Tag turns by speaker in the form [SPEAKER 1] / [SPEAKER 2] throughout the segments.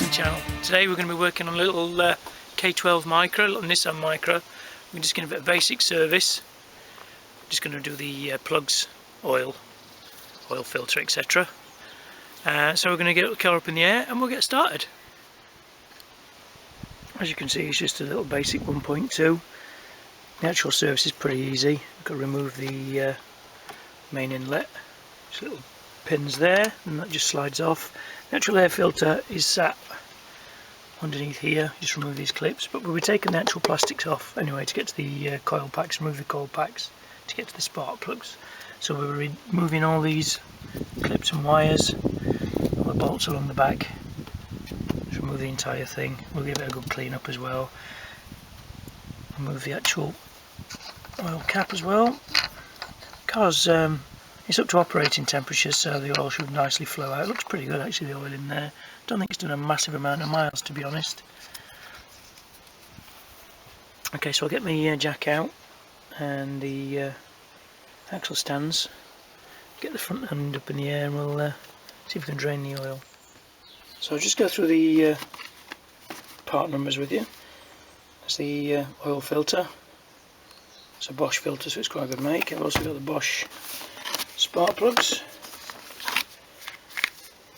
[SPEAKER 1] to the channel. Today we're going to be working on a little K12 Micra, a little Nissan Micra. We're just going to give it a basic service. Just going to do the plugs, oil filter, etc. So we're going to get the car up in the air and we'll get started. As you can see, it's just a little basic 1.2. The actual service is pretty easy. You've got to remove the main inlet. Just little pins there, and that just slides off. The actual air filter is sat underneath here. Just remove these clips, but we'll be taking the actual plastics off anyway to get to the coil packs, remove the coil packs to get to the spark plugs. So we're removing all these clips and wires, all the bolts along the back. Just remove the entire thing. We'll give it a good clean up as well. Remove the actual oil cap as well. Car's it's up to operating temperature, so the oil should nicely flow out. It looks pretty good actually, the oil in there. Don't think it's done a massive amount of miles, to be honest. Okay, so I'll get my jack out and the axle stands. Get the front end up in the air and we'll see if we can drain the oil. So I'll just go through the part numbers with you. There's the oil filter. It's a Bosch filter, so it's quite a good make. I've also got the Bosch spark plugs.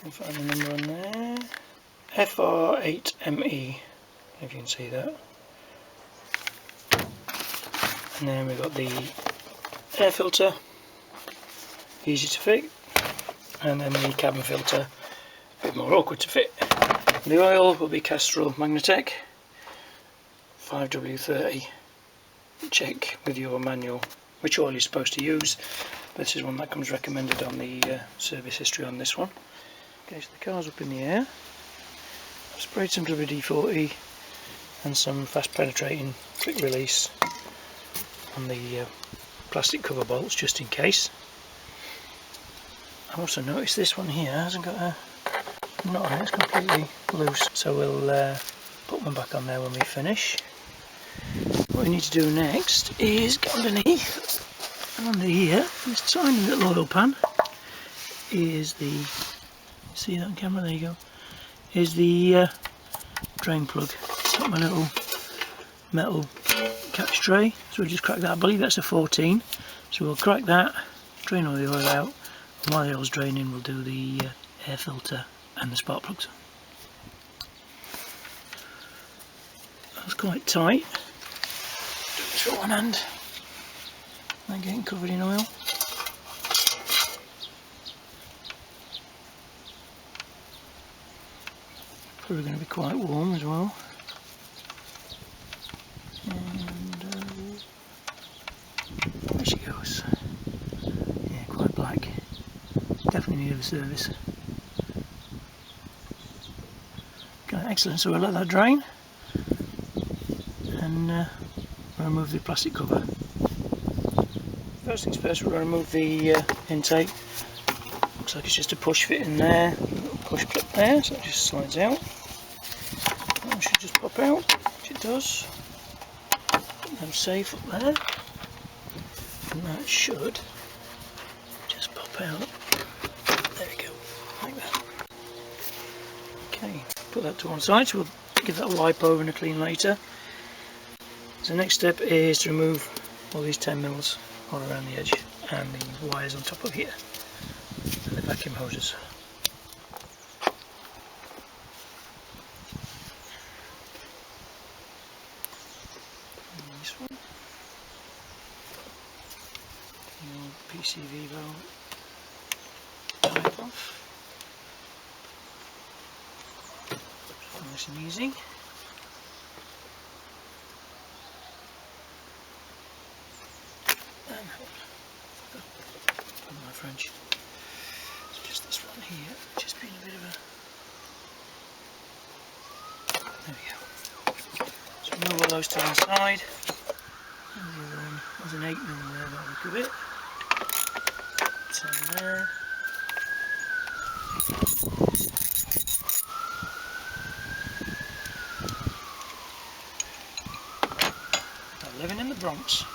[SPEAKER 1] I'll find the number on there. FR8ME, if you can see that. And then we've got the air filter, easy to fit, and then the cabin filter, a bit more awkward to fit. The oil will be Castrol Magnatec 5W30. Check with your manual which oil you're supposed to use. This is one that comes recommended on the service history on this one. Okay, so the car's up in the air. I've sprayed some WD-40 and some fast penetrating quick release on the plastic cover bolts just in case. I've also noticed this one here hasn't got a knot on it, it's completely loose, so we'll put one back on there when we finish. What we need to do next is get underneath, and under here, this tiny little oil pan is the, see that on camera, there you go, is the drain plug. It's got my little metal catch tray, so we'll just crack that. I believe that's a 14, so we'll crack that, drain all the oil out, and while the oil's draining we'll do the air filter and the spark plugs. That's quite tight. Do it with one hand, and getting covered in oil. Probably going to be quite warm as well. And there she goes. Yeah, quite black. Definitely need a service. Okay, excellent. So we'll let that drain, and remove the plastic cover. First things first, we're going to remove the intake. Looks like it's just a push fit in there, a little push clip there, so it just slides out. That should just pop out, which it does. Put them safe up there, and that should just pop out. There we go, like that. Okay, put that to one side, so we'll give that a wipe over and a clean later. So the next step is to remove all these 10mm all around the edge and the wires on top of here and the vacuum hoses. And this one, the old PCV valve wipe off. Nice and easy. My French. It's just this one here, just being a bit of a. There we go. So remove all those to one side. And the other one, there's an 8mm there, that'll look a bit. 10 there. I'm living in the Bronx.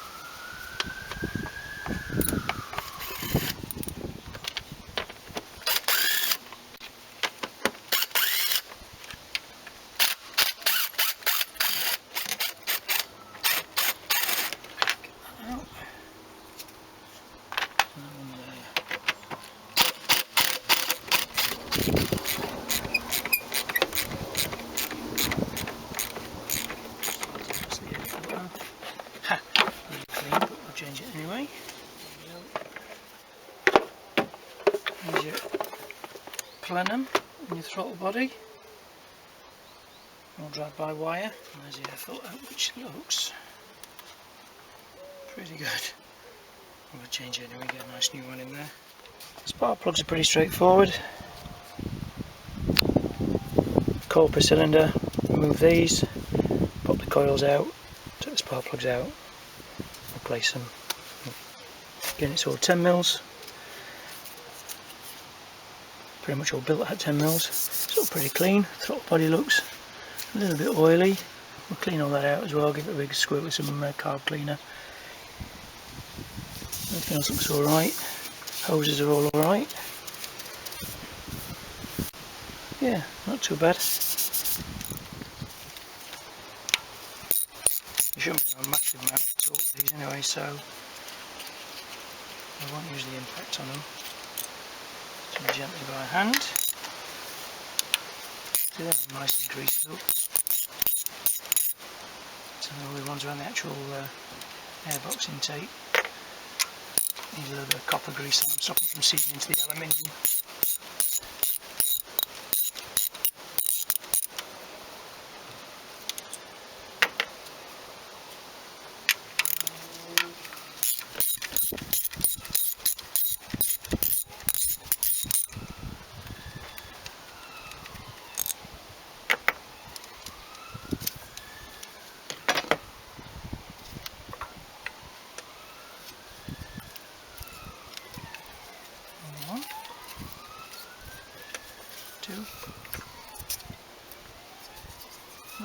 [SPEAKER 1] plenum in your throttle body, all drive-by wire, and there's the air filter, which looks pretty good. I'm going to change it anyway, get a nice new one in there. Spark plugs are pretty straightforward. Coil per cylinder, remove these, pop the coils out, take the spark plugs out, replace them. Again, it's all 10 mils. Pretty much all built at 10 mils. It's all pretty clean. Throttle body looks a little bit oily. We'll clean all that out as well, give it a big squirt with some carb cleaner. Everything else looks alright. Hoses are all alright. Yeah, not too bad. You shouldn't be a massive amount of torque these anyway, so I won't use the impact on them. So gently by hand. So they're nicely greased up. So all the ones around the actual airbox intake need a little bit of copper grease and I'm stopping from seeping into the aluminium.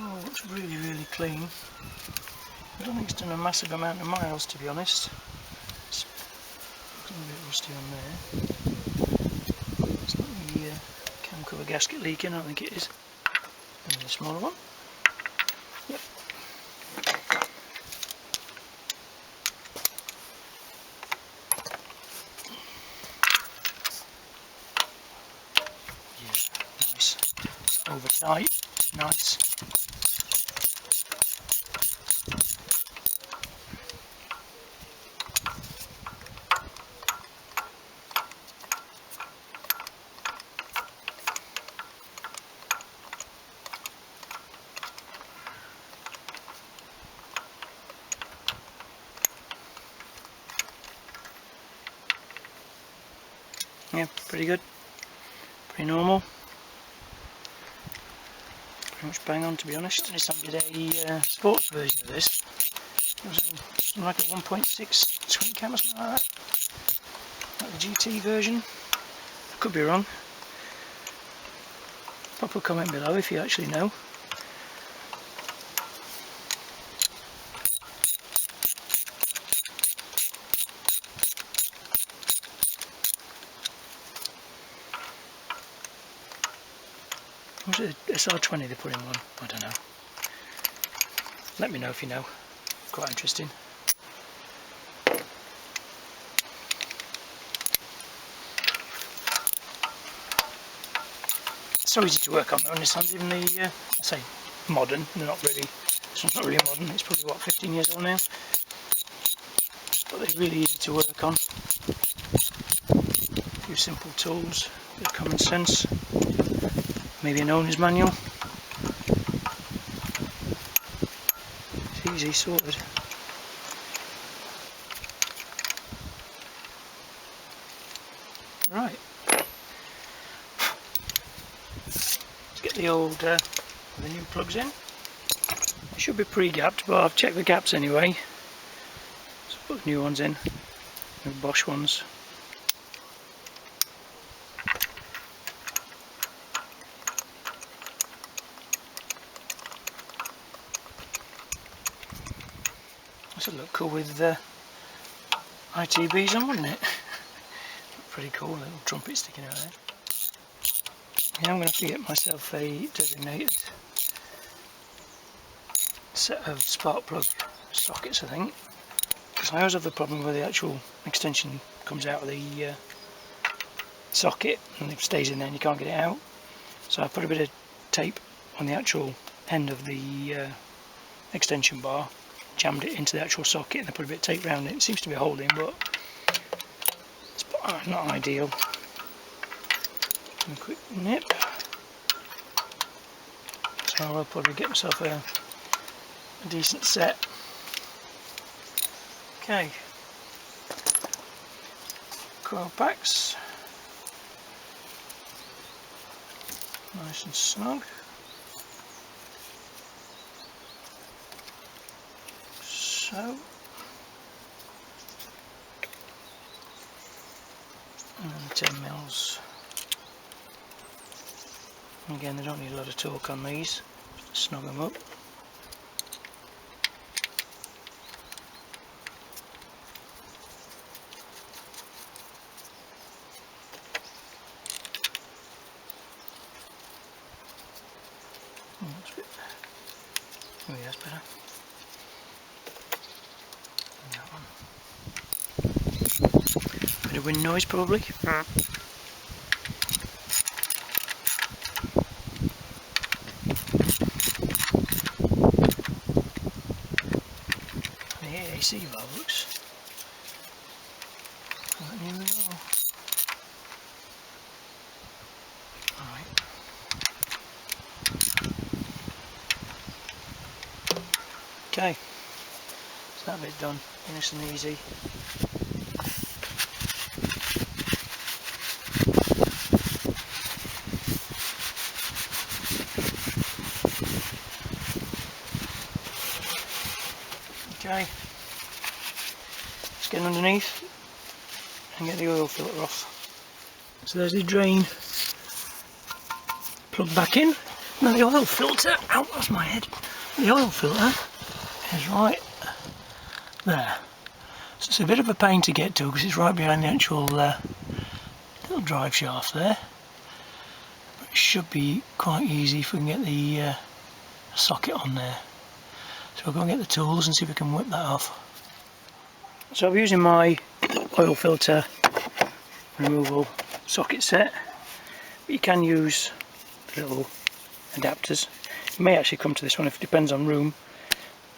[SPEAKER 1] Oh, it looks really, really clean. I don't think it's done a massive amount of miles, to be honest. It's a little bit rusty on there. It's not the cam cover gasket leaking, I don't think it is. There's a smaller one. Yep. Yeah, nice. Over tight, nice. Yeah, pretty good, pretty normal, pretty much bang on, to be honest. Nissan did a sports version of this. It was something like a 1.6 twin cam or something like that, like the GT version. Could be wrong. Pop a comment below if you actually know. Was it SR20 they put in one? I don't know. Let me know if you know. Quite interesting. It's so easy to work on though, and Nissan's even the, I say modern, they're not really, this one's not really modern, it's probably what, 15 years old now? But they're really easy to work on. A few simple tools, a bit of common sense. Maybe an owner's manual. It's easy sorted. Right. Let's get the old, the new plugs in. They should be pre-gapped, but I've checked the gaps anyway. So put the new ones in, the Bosch ones. This would look cool with ITBs on, wouldn't it? Pretty cool, little trumpet sticking out there. Yeah, I'm going to have to get myself a designated set of spark plug sockets, I think. Because I always have the problem where the actual extension comes out of the socket and it stays in there and you can't get it out. So I put a bit of tape on the actual end of the extension bar, jammed it into the actual socket, and I put a bit of tape around it. It seems to be holding, but it's not ideal. some quick nip. So I'll probably get myself a decent set. Okay, coil packs, nice and snug. So, and then 10 mils. Again, they don't need a lot of torque on these, just to snug them up. That's a bit, oh yeah, that's better. And that one. Bit of wind noise probably. The AC valve looks quite new as well. Alright. Okay, so that bit's done, nice and easy. Okay, let's get underneath and get the oil filter off. So there's the drain plugged back in. Now the oil filter, ow, that's my head. The oil filter is right there. So it's a bit of a pain to get to because it's right behind the actual little drive shaft there. But it should be quite easy if we can get the socket on there. So we'll go and get the tools and see if we can whip that off. So I'm using my oil filter removal socket set, but you can use the little adapters. You may actually come to this one if it depends on room,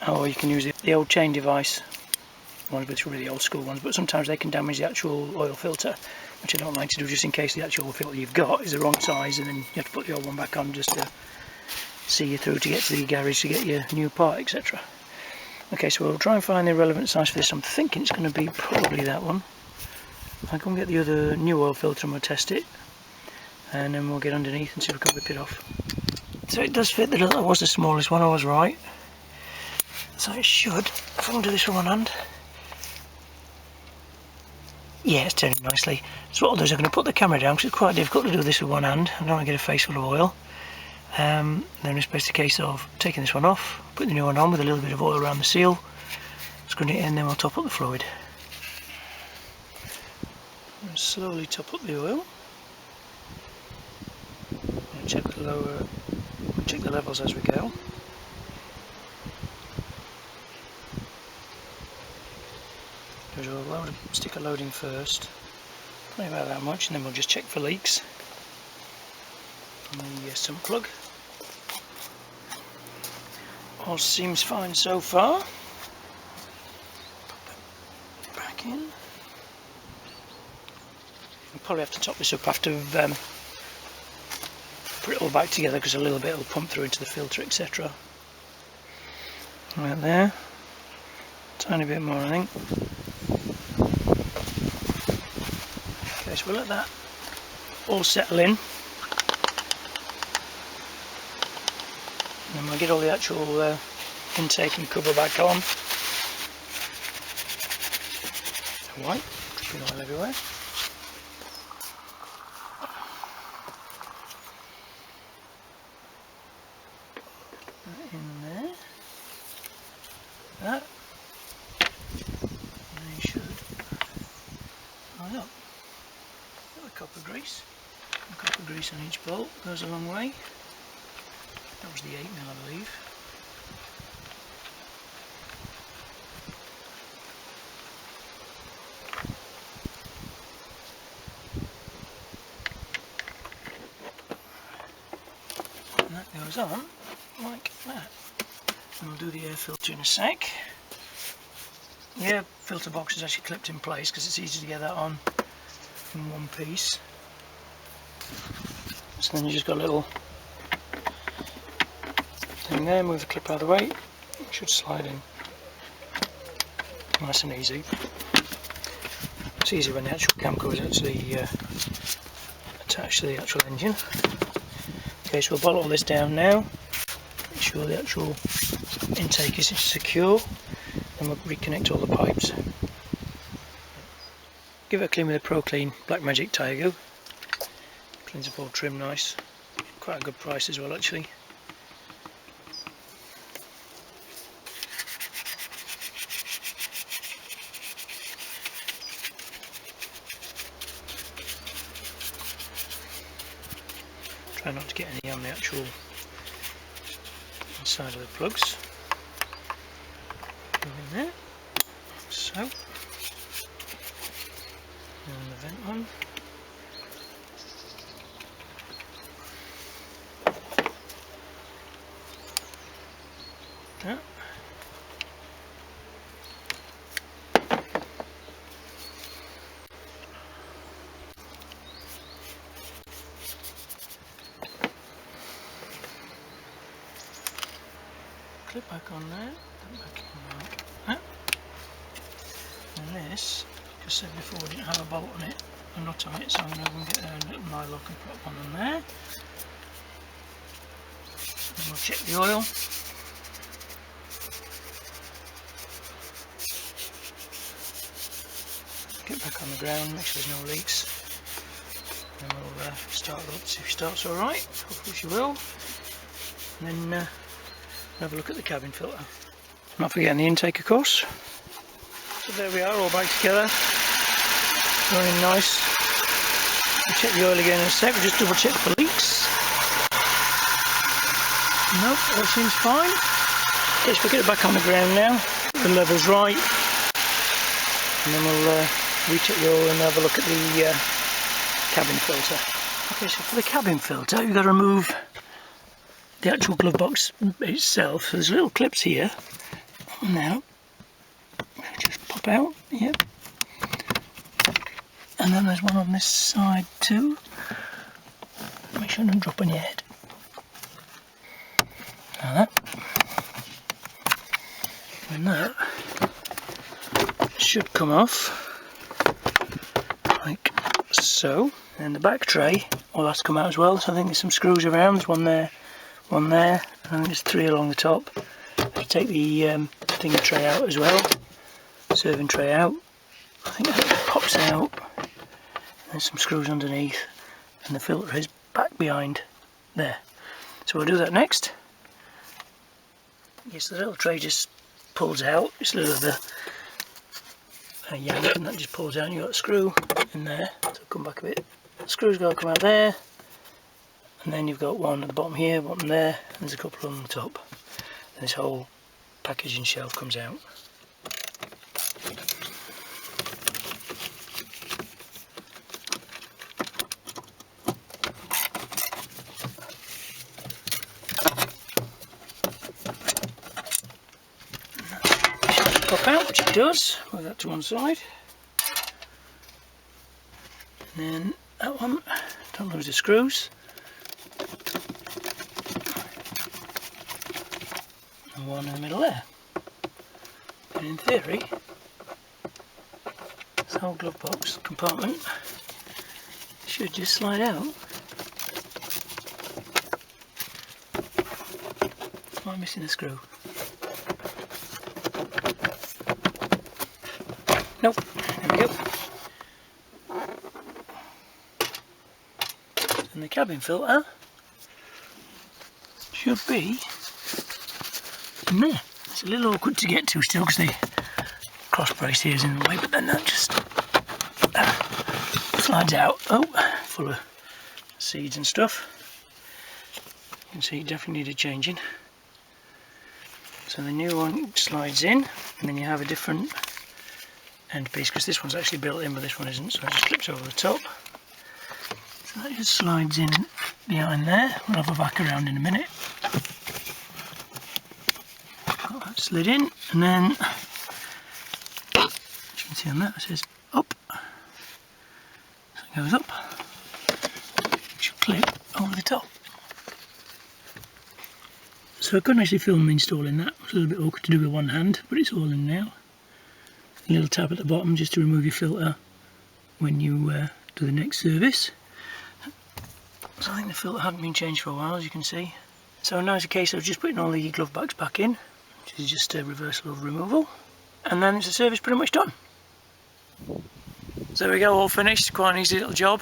[SPEAKER 1] or you can use the old chain device ones, but it's really old school ones, but sometimes they can damage the actual oil filter, which I don't like to do, just in case the actual filter you've got is the wrong size and then you have to put the old one back on just to see you through to get to the garage to get your new part, etc. Okay, so we'll try and find the relevant size for this. I'm thinking it's going to be probably that one. I'll go and get the other new oil filter and we'll test it, and then we'll get underneath and see if we can whip it off. So it does fit, that was the smallest one, I was right. So it should, if I can do this with one hand. Yeah, it's turning nicely. So what I'll do is I'm going to put the camera down because it's quite difficult to do this with one hand. I don't want to get a face full of oil. Then it's basically a case of taking this one off, putting the new one on with a little bit of oil around the seal, screwing it in, then we'll top up the fluid. And slowly top up the oil. And check the levels as we go. There's a sticker loading first, probably about that much, and then we'll just check for leaks on the sump plug. All seems fine so far. Put that back in. We'll probably have to top this up after we've put it all back together because a little bit will pump through into the filter, etc. Right there. Tiny bit more, I think. Okay, so we'll let that all settle in. And then we'll get all the actual intake and cover back on. White, dripping oil everywhere. That in there. That. And they should line up. Got the copper grease. And copper grease on each bolt goes a long way. That was the 8mm, I believe. And that goes on like that. And we'll do the air filter in a sec. The air filter box is actually clipped in place because it's easy to get that on in one piece. So then you just got a little thing there, move the clip out of the way, it should slide in nice and easy. It's easy when the actual camcorder is actually attached to the actual engine. Okay, so we'll bolt all this down now, make sure the actual intake is secure, and we'll reconnect all the pipes. Give it a clean with a Pro Clean Black Magic tyre glue. Cleans up all trim nice. Quite a good price as well actually. Try not to get any on the actual inside of the plugs. Go in there, so, and the vent one. That. Clip back on there, clip back in like that. And this, just said before, we didn't have a bolt on it, a nut on it, so I'm going to get a little nylock and put one on there. And we'll check the oil. Get back on the ground, make sure there's no leaks. And we'll start it up, see if it starts alright, hopefully she will. And then have a look at the cabin filter. Not forgetting the intake of course. So there we are, all back together. Running nice. We'll check the oil again in a sec, we'll just double check for leaks. Nope, all seems fine. Okay, so we'll get it back on the ground now. The level's right. And then we'll recheck the oil and have a look at the cabin filter. Okay, so for the cabin filter, you've got to remove the actual glove box itself. So there's little clips here. Now, just pop out, yep. And then there's one on this side too. Make sure I don't drop on your head. Now that. And that should come off like so. And the back tray, all that's come out as well. So I think there's some screws around. There's one there, and I think there's 3 along the top. I take the thingy tray out as well, serving tray out. I think it pops out. There's some screws underneath, and the filter is back behind there. So we'll do that next. Yes, the little tray just pulls out. It's a little bit of a yank, and that just pulls out. And you've got a screw in there. So come back a bit. The screw's got to come out there. And then you've got one at the bottom here, one there, and there's a couple on the top. And this whole packaging shelf comes out. Pop out, which it does. Move that to one side. And then that one, don't lose the screws. And one in the middle there. And in theory, this whole glove box compartment should just slide out. Am I missing a screw? Nope, there we go. And the cabin filter should be in there. It's a little awkward to get to still because the cross brace here is in the way, but then that just slides out. Oh, full of seeds and stuff. You can see it definitely needed changing. So the new one slides in, and then you have a different end piece, because this one's actually built in but this one isn't, so it just slips over the top. So that just slides in behind there. We'll have a back around in a minute. Got that slid in, and then as you can see on that it says up. So it goes up. It should clip. Oh over the top. So I couldn't actually film installing that. It's a little bit awkward to do with one hand, but it's all in now. A little tab at the bottom just to remove your filter when you do the next service. So I think the filter hadn't been changed for a while, as you can see. So now it's a case of just putting all the glove box back in, which is just a reversal of removal, and then it's the service pretty much done. So there we go, all finished. Quite an easy little job.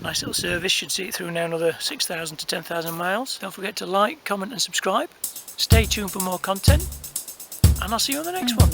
[SPEAKER 1] Nice little service, should see it through now another 6,000 to 10,000 miles. Don't forget to like, comment and subscribe. Stay tuned for more content, and I'll see you on the next one.